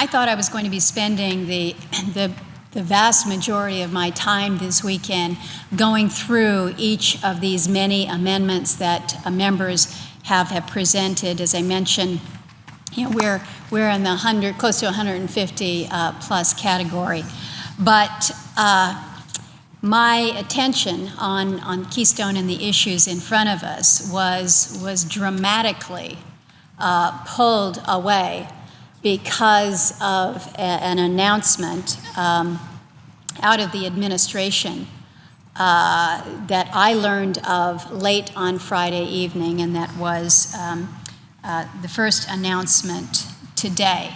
I thought I was going to be spending the vast majority of my time this weekend going through each of these many amendments that members have presented. As I mentioned, we're in the close to 150 plus category. But my attention on Keystone and the issues in front of us was dramatically pulled away because of an announcement out of the administration that I learned of late on Friday evening, and that was the first announcement today.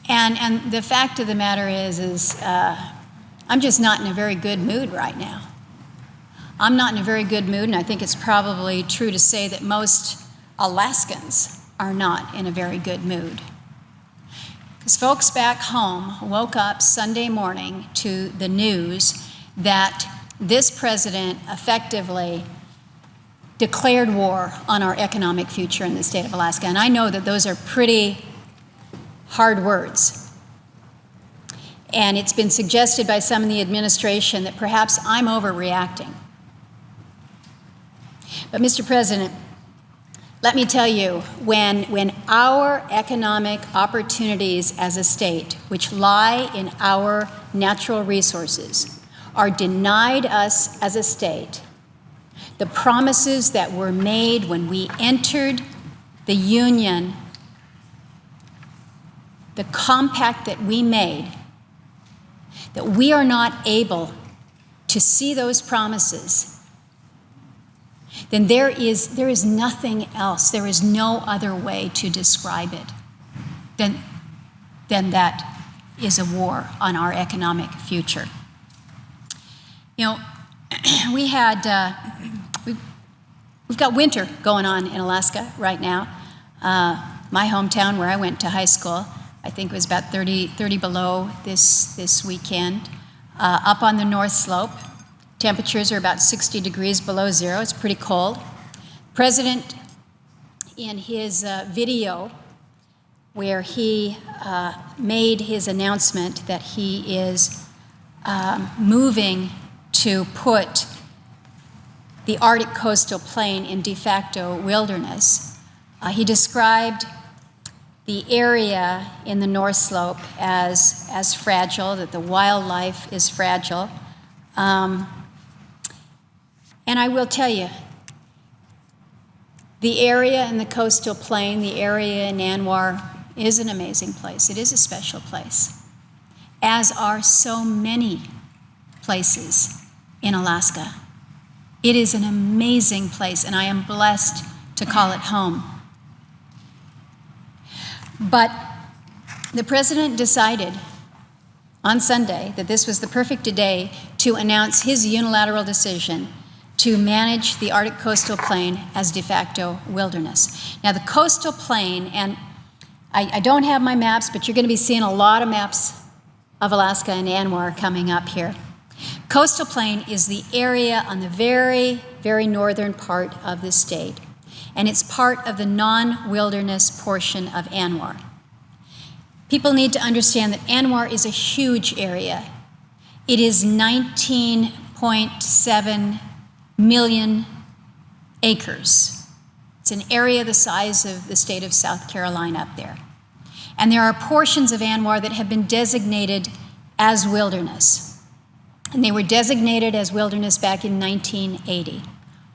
And the fact of the matter is I'm just not in a very good mood right now. I'm not in a very good mood, and I think it's probably true to say that most Alaskans are not in a very good mood. Because folks back home woke up Sunday morning to the news that this president effectively declared war on our economic future in the state of Alaska. And I know that those are pretty hard words. And it's been suggested by some in the administration that perhaps I'm overreacting. But Mr. President, let me tell you, when our economic opportunities as a state, which lie in our natural resources, are denied us as a state, the promises that were made when we entered the Union, the compact that we made, that we are not able to see those promises, then there is nothing else, there is no other way to describe it than that is a war on our economic future. You know, we've got winter going on in Alaska right now. My hometown where I went to high school, I think it was about 30 below this weekend. Up on the North Slope, temperatures are about 60 degrees below zero. It's pretty cold. President, in his video where he made his announcement that he is moving to put the Arctic coastal plain in de facto wilderness, he described the area in the North Slope as fragile, that the wildlife is fragile. And I will tell you, the area in the coastal plain, the area in Anwar, is an amazing place. It is a special place, as are so many places in Alaska. It is an amazing place, and I am blessed to call it home. But the president decided on Sunday that this was the perfect day to announce his unilateral decision to manage the Arctic coastal plain as de facto wilderness. Now, the coastal plain, and I don't have my maps, but you're going to be seeing a lot of maps of Alaska and Anwar coming up here. Coastal plain is the area on the very, very northern part of the state, and it's part of the non-wilderness portion of Anwar. People need to understand that Anwar is a huge area. It is 19.7 million acres. It's an area the size of the state of South Carolina up there. And there are portions of Anwar that have been designated as wilderness. And they were designated as wilderness back in 1980,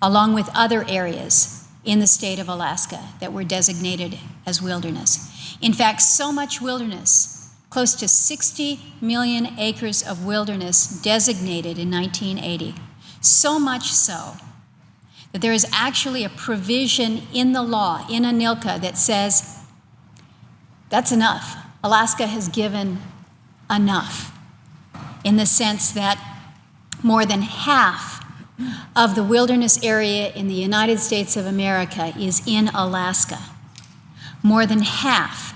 along with other areas in the state of Alaska that were designated as wilderness. In fact, so much wilderness, close to 60 million acres of wilderness designated in 1980, so much so that there is actually a provision in the law, in ANILCA, that says that's enough. Alaska has given enough, in the sense that more than half of the wilderness area in the United States of America is in Alaska. More than half.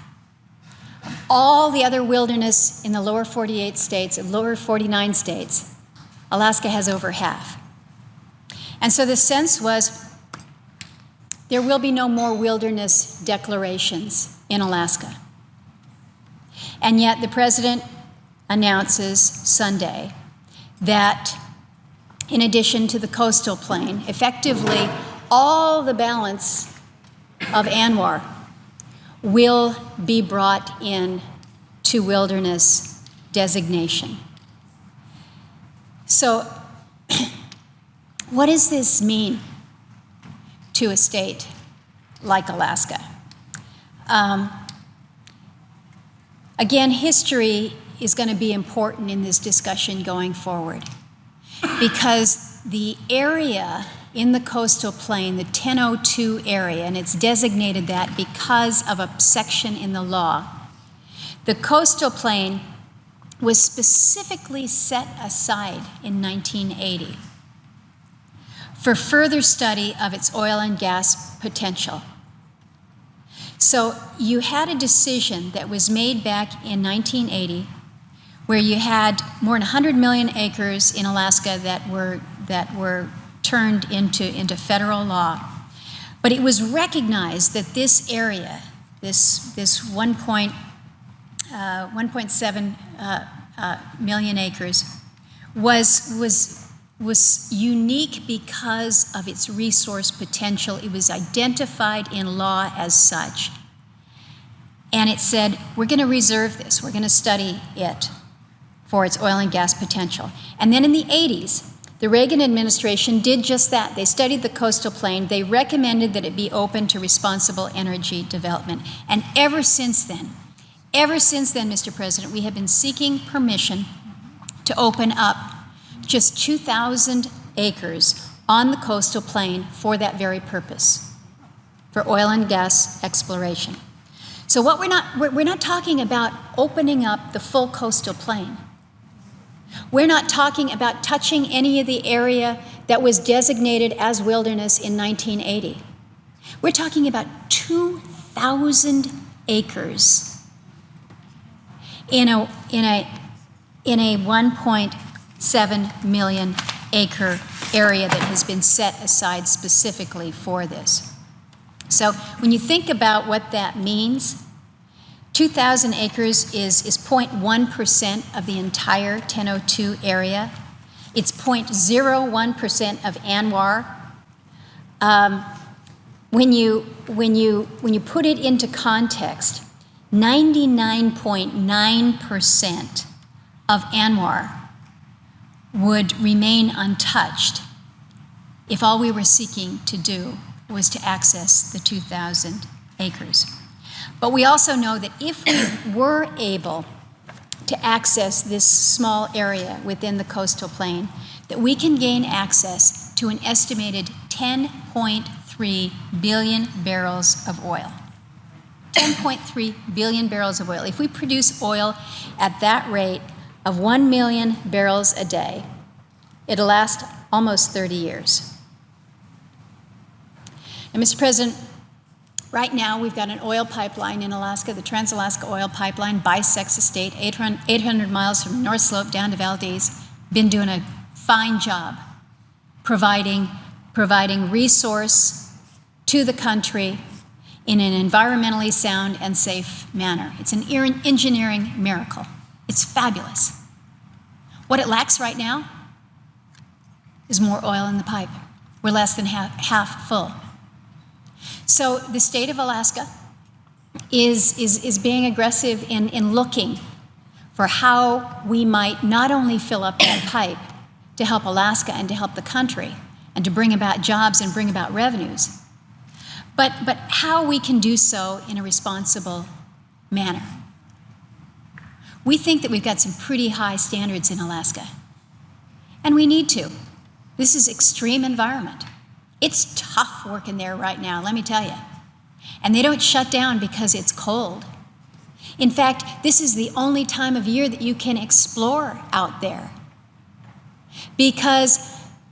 All the other wilderness in the lower 48 states, lower 49 states, Alaska has over half. And so the sense was there will be no more wilderness declarations in Alaska. And yet the president announces Sunday that in addition to the coastal plain, effectively all the balance of ANWR will be brought in to wilderness designation. So what does this mean to a state like Alaska? Again, history is going to be important in this discussion going forward, because the area in the coastal plain, the 1002 area, and it's designated that because of a section in the law, the coastal plain was specifically set aside in 1980 for further study of its oil and gas potential. So you had a decision that was made back in 1980 where you had more than 100 million acres in Alaska that were turned into federal law. But it was recognized that this area, this 1.7 million acres, was unique because of its resource potential. It was identified in law as such. And it said, we're going to reserve this, we're going to study it for its oil and gas potential. And then in the 80s, the Reagan administration did just that. They studied the coastal plain. They recommended that it be open to responsible energy development. And ever since then, Mr. President, we have been seeking permission to open up just 2,000 acres on the coastal plain for that very purpose, for oil and gas exploration. So what we're not talking about opening up the full coastal plain. We're not talking about touching any of the area that was designated as wilderness in 1980. We're talking about 2,000 acres in a 1.7 million acre area that has been set aside specifically for this. So when you think about what that means, 2,000 acres is 0.1% of the entire 1002 area. It's 0.01% of ANWR. When you put it into context, 99.9% of ANWR would remain untouched if all we were seeking to do was to access the 2,000 acres. But we also know that if we were able to access this small area within the coastal plain, that we can gain access to an estimated 10.3 billion barrels of oil. 10.3 billion barrels of oil. If we produce oil at that rate of 1 million barrels a day, it'll last almost 30 years. And Mr. President, right now we've got an oil pipeline in Alaska, the Trans-Alaska Oil Pipeline, bisects the state, 800 miles from the North Slope down to Valdez. Been doing a fine job providing resource to the country in an environmentally sound and safe manner. It's an engineering miracle. It's fabulous. What it lacks right now is more oil in the pipe. We're less than half full. So the state of Alaska is being aggressive in looking for how we might not only fill up that pipe to help Alaska and to help the country and to bring about jobs and bring about revenues, but how we can do so in a responsible manner. We think that we've got some pretty high standards in Alaska, and we need to. This is extreme environment. It's tough working there right now, let me tell you. And they don't shut down because it's cold. In fact, this is the only time of year that you can explore out there, because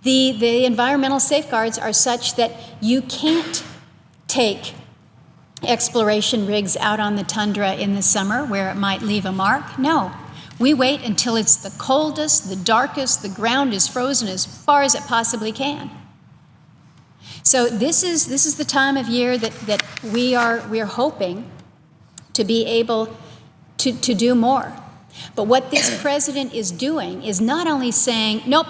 the environmental safeguards are such that you can't take exploration rigs out on the tundra in the summer where it might leave a mark. No, we wait until it's the coldest, the darkest, the ground is frozen as far as it possibly can. So this is the time of year that we are hoping to be able to do more. But what this president is doing is not only saying, nope,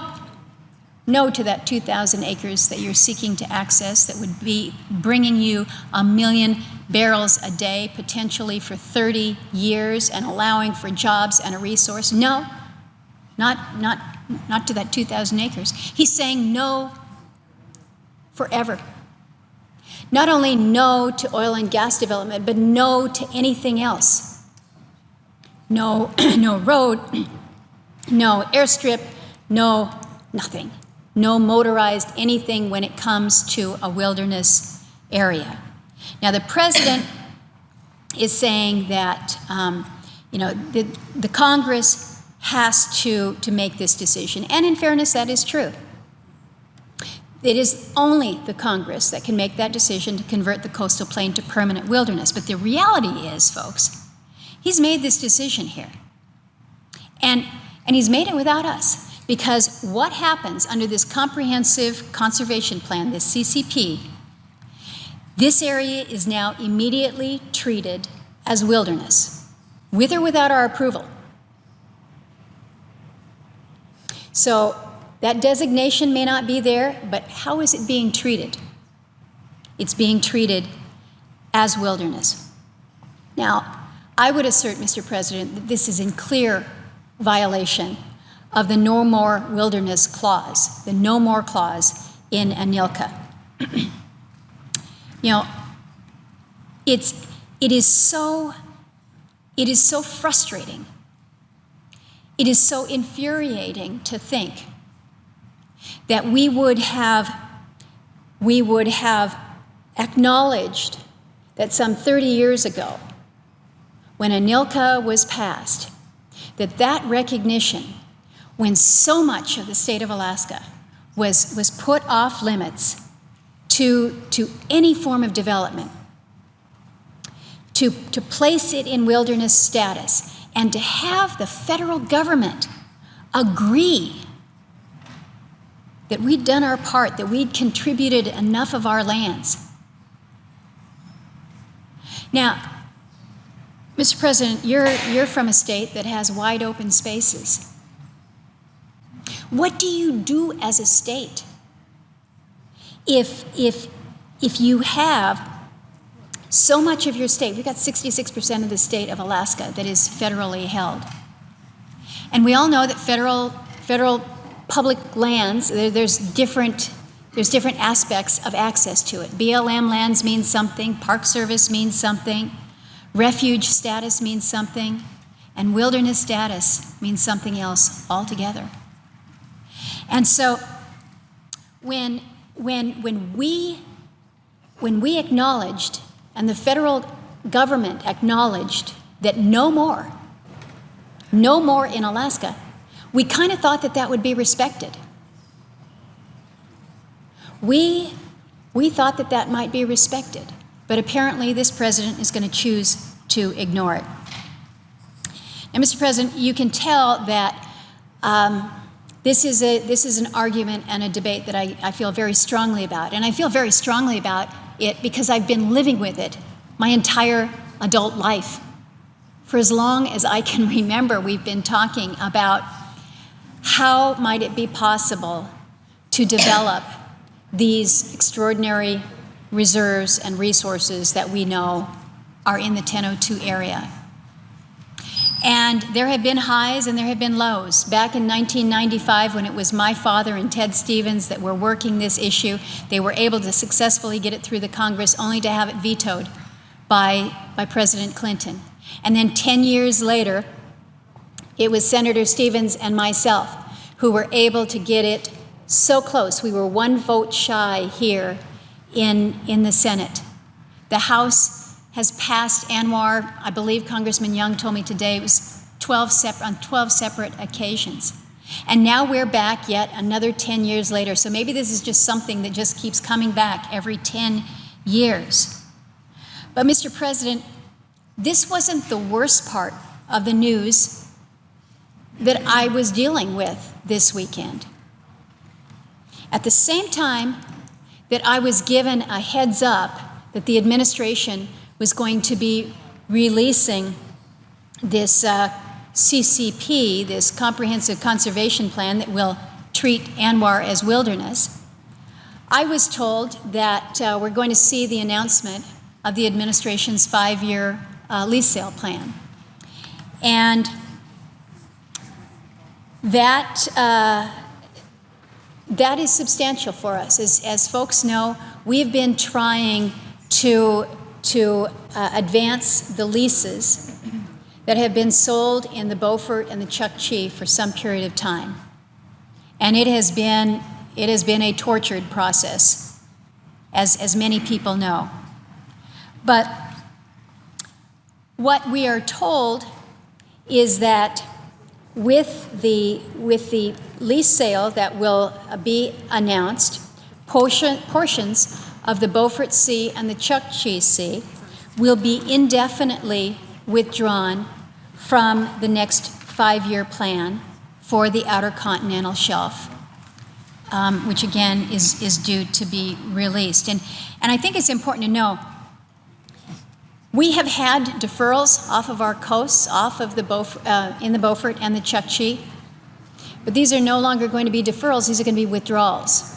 no to that 2,000 acres that you're seeking to access that would be bringing you 1 million barrels a day, potentially for 30 years, and allowing for jobs and a resource. No, not to that 2,000 acres. He's saying no forever. Not only no to oil and gas development, but no to anything else. No, no road, no airstrip, no nothing. No motorized anything when it comes to a wilderness area. Now, the president is saying that the Congress has to make this decision. And in fairness, that is true. It is only the Congress that can make that decision to convert the coastal plain to permanent wilderness. But the reality is, folks, he's made this decision here. And he's made it without us. Because what happens under this comprehensive conservation plan, this CCP, this area is now immediately treated as wilderness, with or without our approval. So that designation may not be there, but how is it being treated? It's being treated as wilderness. Now, I would assert, Mr. President, that this is in clear violation of the No More Wilderness Clause, the No More Clause in ANILCA. It is so frustrating. It is so infuriating to think that we would have acknowledged that some 30 years ago, when ANILCA was passed, that recognition, when so much of the state of Alaska was put off limits to any form of development, to place it in wilderness status, and to have the federal government agree that we'd done our part, that we'd contributed enough of our lands. Now, Mr. President, you're from a state that has wide open spaces. What do you do as a state if you have so much of your state? We've got 66% of the state of Alaska that is federally held. And we all know that federal public lands, there's different aspects of access to it. BLM lands means something, Park Service means something, refuge status means something, and wilderness status means something else altogether. And so when we acknowledged, and the federal government acknowledged, that no more in Alaska, we kind of thought that would be respected. We thought that might be respected, but apparently this president is going to choose to ignore it. Now, Mr. President, you can tell that this is an argument and a debate that I feel very strongly about. And I feel very strongly about it because I've been living with it my entire adult life. For as long as I can remember, we've been talking about how might it be possible to develop these extraordinary reserves and resources that we know are in the 1002 area. And there have been highs and there have been lows. Back in 1995, when it was my father and Ted Stevens that were working this issue, they were able to successfully get it through the Congress, only to have it vetoed by President Clinton. And then 10 years later, it was Senator Stevens and myself who were able to get it so close. We were one vote shy here in the Senate. The House has passed Anwar, I believe Congressman Young told me today, it was 12 separate occasions. And now we're back yet another 10 years later. So maybe this is just something that just keeps coming back every 10 years. But Mr. President, this wasn't the worst part of the news that I was dealing with this weekend. At the same time that I was given a heads up that the administration was going to be releasing this CCP, this Comprehensive Conservation Plan that will treat ANWR as wilderness, I was told that we're going to see the announcement of the administration's 5-year lease sale plan. And that is substantial for us. As folks know, we've been trying to advance the leases that have been sold in the Beaufort and the Chukchi for some period of time. And it has been a tortured process, as many people know. But what we are told is that with the lease sale that will be announced, portions of the Beaufort Sea and the Chukchi Sea will be indefinitely withdrawn from the next 5-year plan for the Outer Continental Shelf, which again is due to be released. And I think it's important to know, we have had deferrals off of our coasts, off of the in the Beaufort and the Chukchi, but these are no longer going to be deferrals, these are going to be withdrawals,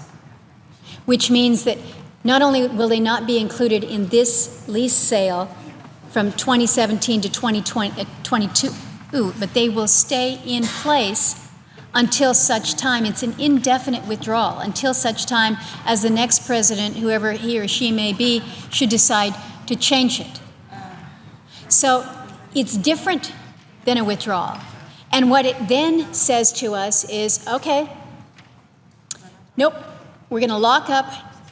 which means that not only will they not be included in this lease sale from 2017 to 2022, but they will stay in place until such time, it's an indefinite withdrawal, until such time as the next president, whoever he or she may be, should decide to change it. So it's different than a withdrawal. And what it then says to us is, okay, nope, we're going to lock up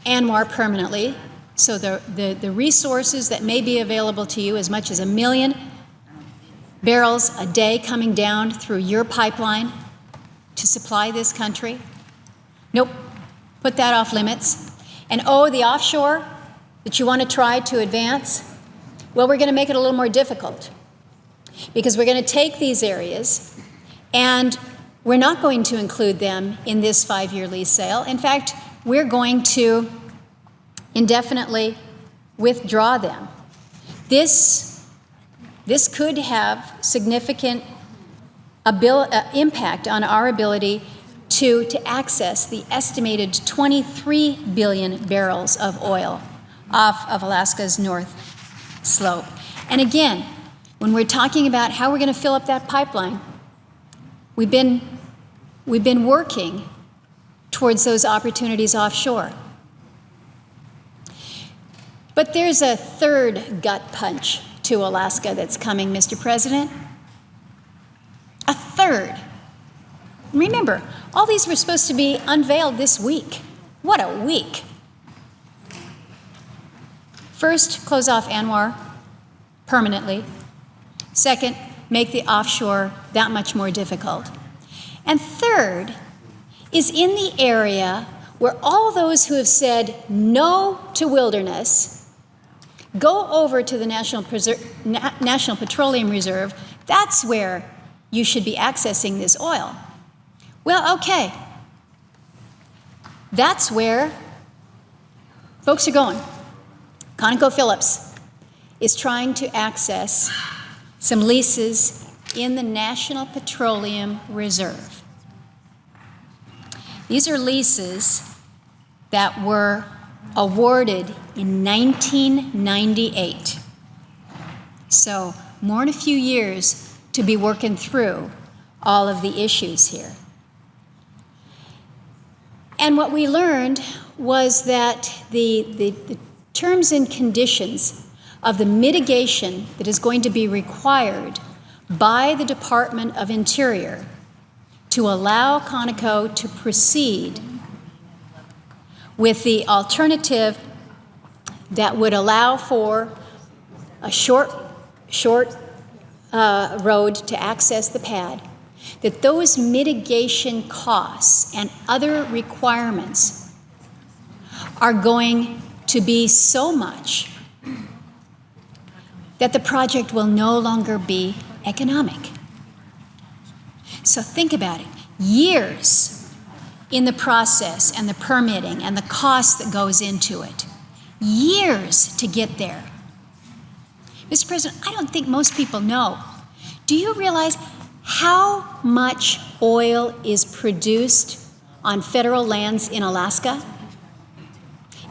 ANWR permanently, so the resources that may be available to you, as much as 1 million barrels a day coming down through your pipeline to supply this country, nope, put that off limits. And the offshore that you want to try to advance, well, we're going to make it a little more difficult, because we're going to take these areas and we're not going to include them in this 5-year lease sale. In fact, we're going to indefinitely withdraw them. This could have significant impact on our ability to access the estimated 23 billion barrels of oil off of Alaska's north slope. And again, when we're talking about how we're going to fill up that pipeline, we've been working towards those opportunities offshore. But there's a third gut punch to Alaska that's coming, Mr. President. A third. Remember, all these were supposed to be unveiled this week. What a week. First, close off ANWR permanently. Second, make the offshore that much more difficult. And third is in the area where all those who have said no to wilderness go over to the National Petroleum Reserve. That's where you should be accessing this oil. Well, okay. That's where folks are going. ConocoPhillips is trying to access some leases in the National Petroleum Reserve. These are leases that were awarded in 1998. So more than a few years to be working through all of the issues here. And what we learned was that the terms and conditions of the mitigation that is going to be required by the Department of Interior to allow Conoco to proceed with the alternative that would allow for a short road to access the pad, that those mitigation costs and other requirements are going to be so much that the project will no longer be economic. So think about it. Years in the process and the permitting and the cost that goes into it. Years to get there. Mr. President, I don't think most people know Do you realize how much oil is produced on federal lands in Alaska?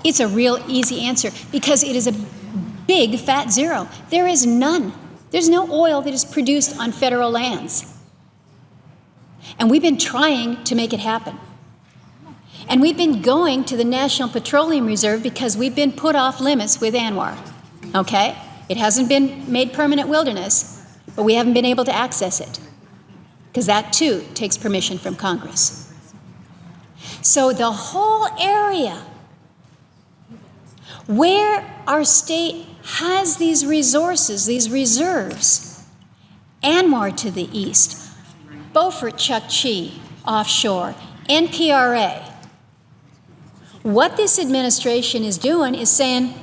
It's a real easy answer because it is a big fat zero. There is none. There's no oil that is produced on federal lands. And we've been trying to make it happen. And we've been going to the National Petroleum Reserve because we've been put off limits with ANWR, okay? It hasn't been made permanent wilderness, but we haven't been able to access it because that too takes permission from Congress. So the whole area where our state has these resources, these reserves, ANWR to the east, Beaufort Chukchi offshore, NPRA. What this administration is doing is saying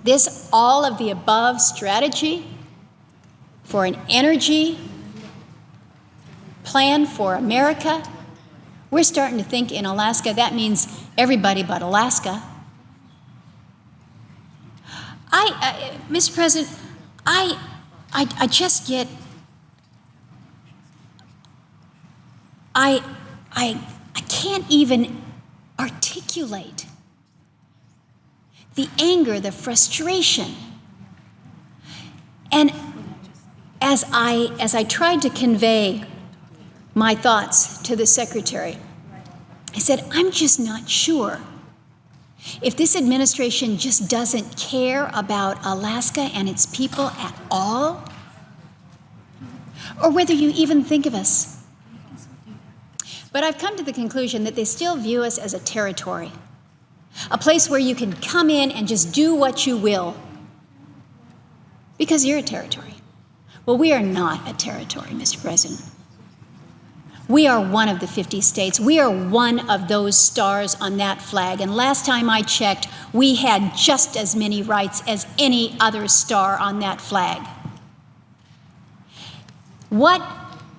this all of the above strategy for an energy plan for America. We're starting to think in Alaska that means everybody but Alaska. Mr. President, I just get, I can't even articulate the anger, the frustration. And as I tried to convey my thoughts to the Secretary, I said, I'm just not sure if this administration just doesn't care about Alaska and its people at all, or whether you even think of us. But I've come to the conclusion that they still view us as a territory, a place where you can come in and just do what you will, because you're a territory. Well, we are not a territory, Mr. President. We are one of the 50 states. We are one of those stars on that flag. And last time I checked, we had just as many rights as any other star on that flag. What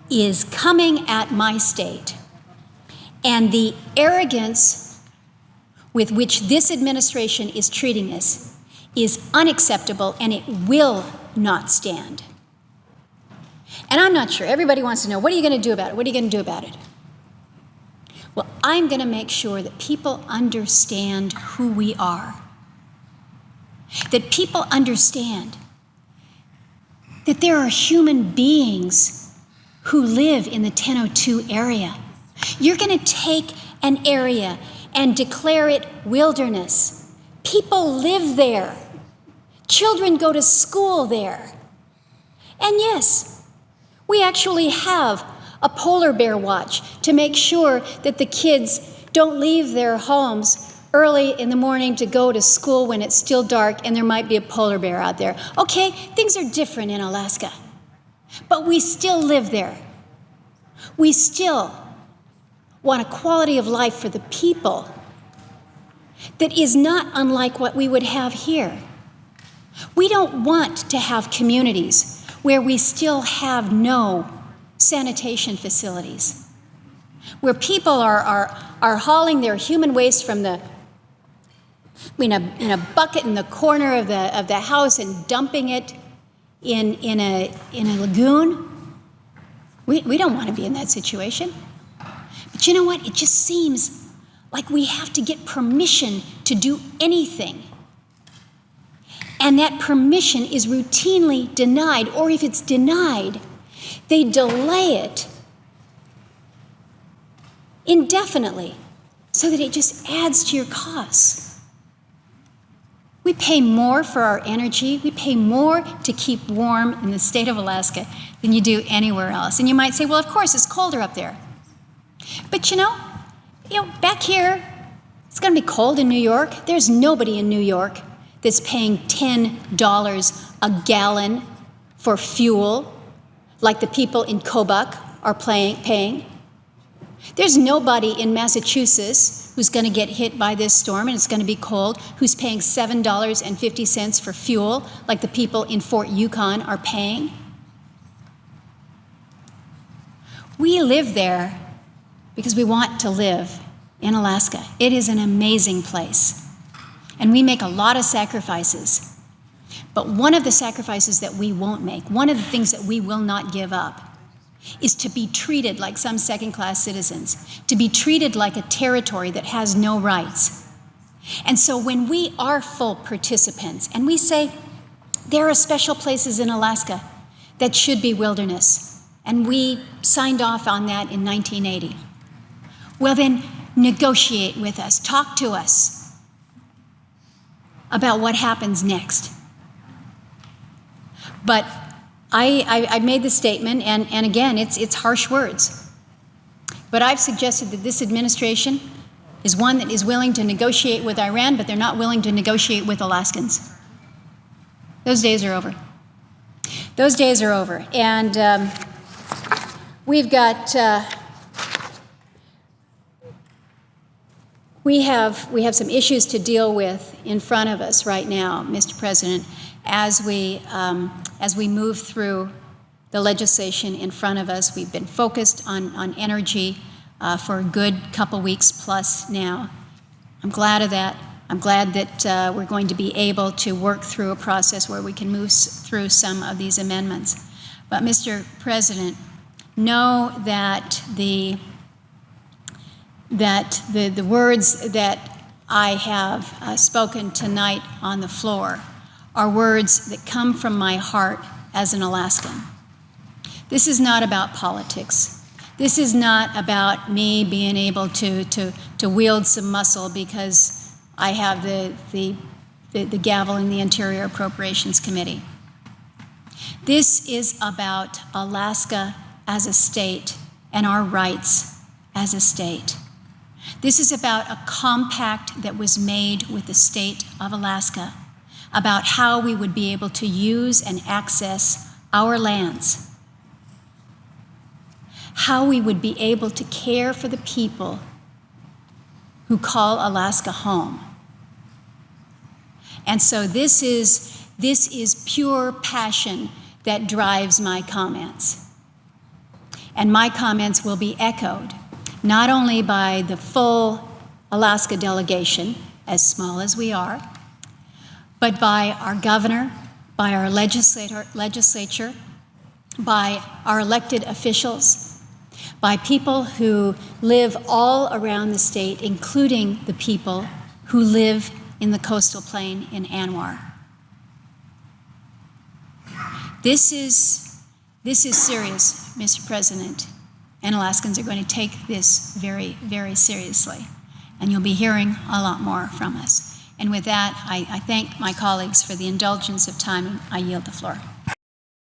is coming at my state and the arrogance with which this administration is treating us is unacceptable, and it will not stand. And I'm not sure. Everybody wants to know, what are you going to do about it? What are you going to do about it? Well, I'm going to make sure that people understand who we are. That people understand that there are human beings who live in the 1002 area. You're going to take an area and declare it wilderness. People live there. Children go to school there. And yes, we actually have a polar bear watch to make sure that the kids don't leave their homes early in the morning to go to school when it's still dark and there might be a polar bear out there. Okay, things are different in Alaska, but we still live there. We still want a quality of life for the people that is not unlike what we would have here. We don't want to have communities where we still have no sanitation facilities, where people are hauling their human waste from in a bucket in the corner of the house and dumping it in a lagoon. We don't want to be in that situation. But you know what? It just seems like we have to get permission to do anything. And that permission is routinely denied, or if it's denied, they delay it indefinitely so that it just adds to your costs. We pay more for our energy, we pay more to keep warm in the state of Alaska than you do anywhere else. And you might say, well, of course, it's colder up there. But you know, back here, it's going to be cold in New York. There's nobody in New York that's paying $10 a gallon for fuel like the people in Kobuk are paying. There's nobody in Massachusetts who's going to get hit by this storm and it's going to be cold who's paying $7.50 for fuel like the people in Fort Yukon are paying. We live there because we want to live in Alaska. It is an amazing place. And we make a lot of sacrifices. But one of the sacrifices that we won't make, one of the things that we will not give up, is to be treated like some second-class citizens, to be treated like a territory that has no rights. And so when we are full participants and we say there are special places in Alaska that should be wilderness, and we signed off on that in 1980, well then negotiate with us, talk to us about what happens next. But I made the statement, and again, it's harsh words. But I've suggested that this administration is one that is willing to negotiate with Iran, but they're not willing to negotiate with Alaskans. Those days are over. Those days are over. And we've got, we have some issues to deal with in front of us right now, Mr. President, as we move through the legislation in front of us. We've been focused on energy for a good couple weeks plus now. I'm glad of that. I'm glad that we're going to be able to work through a process where we can move through some of these amendments. But Mr. President, know that the words that I have spoken tonight on the floor are words that come from my heart as an Alaskan. This is not about politics. This is not about me being able to wield some muscle because I have the gavel in the Interior Appropriations Committee. This is about Alaska as a state and our rights as a state. This is about a compact that was made with the state of Alaska about how we would be able to use and access our lands, how we would be able to care for the people who call Alaska home. And so this is pure passion that drives my comments. And my comments will be echoed not only by the full Alaska delegation, as small as we are, but by our governor, by our legislature, by our elected officials, by people who live all around the state, including the people who live in the coastal plain in Anwar. This is serious, Mr. President, and Alaskans are going to take this very, very seriously. And you'll be hearing a lot more from us. And with that, I thank my colleagues for the indulgence of time, and I yield the floor.